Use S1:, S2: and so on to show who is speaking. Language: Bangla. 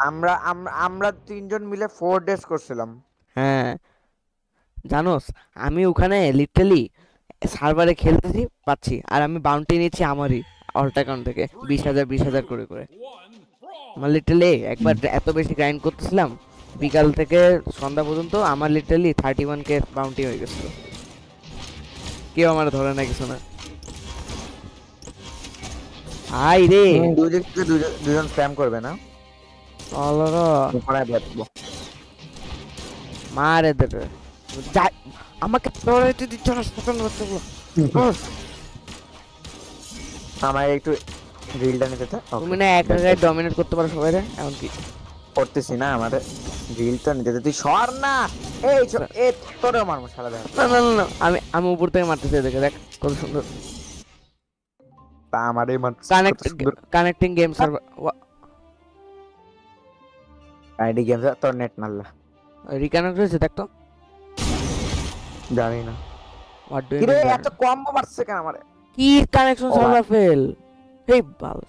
S1: আমরা আমরা আমরা তিনজন মিলে 4 ডেজ করছিলাম।
S2: হ্যাঁ জানোস, আমি ওখানে লিটারালি সার্ভারে খেলতেছি পাচ্ছি, আর আমি বাউন্টি নিচ্ছি আমারই অল্ট অ্যাকাউন্ট থেকে 20,000 করে করে। আমার লিটারালি একবার এত বেশি গ্রাইন্ড করতেছিলাম, বিকাল থেকে সন্ধ্যা পর্যন্ত আমার লিটারালি 31K বাউন্টি হয়ে গেছিল। কেউ আমার ধরে না কিছু না। হাই রে
S1: দুই দিক থেকে দুজন স্প্যাম করবে না,
S2: অলরা
S1: পরে দেখবো।
S2: মারে দেবে। যাই, আমাকে ধরাইতে দিচ্ছ না শয়তান বাচ্চাগুলো।
S1: আমার একটু রিলটা নিতে দে।
S2: তুমি
S1: ওকে,
S2: না এক জায়গায় ডমিনেট করতে পারো সবাই রে, এমনকি
S1: করতেছি না, আমার রিলটা নিতে দে, তুই সর না। এ তোরেও মারবো শালা দেখ।
S2: না না না না, আমি আমি উপর থেকে মারতেছি, দেখে দেখ কত সুন্দর।
S1: তা আমারই কত
S2: কানেক্ট,
S1: সুন্দর
S2: connecting game server.
S1: ID games. তোর নেট নাল্লা
S2: রিকানেক্ট হয়েছে দেখ তো।
S1: জানি না
S2: হোয়াট ডু ইউ
S1: কিরে,
S2: মিন জানি
S1: এত
S2: না?
S1: কম মারছে কেন আমারে?
S2: কি কানেকশন
S1: ও
S2: সার্ভার ফেল? হেই বাল।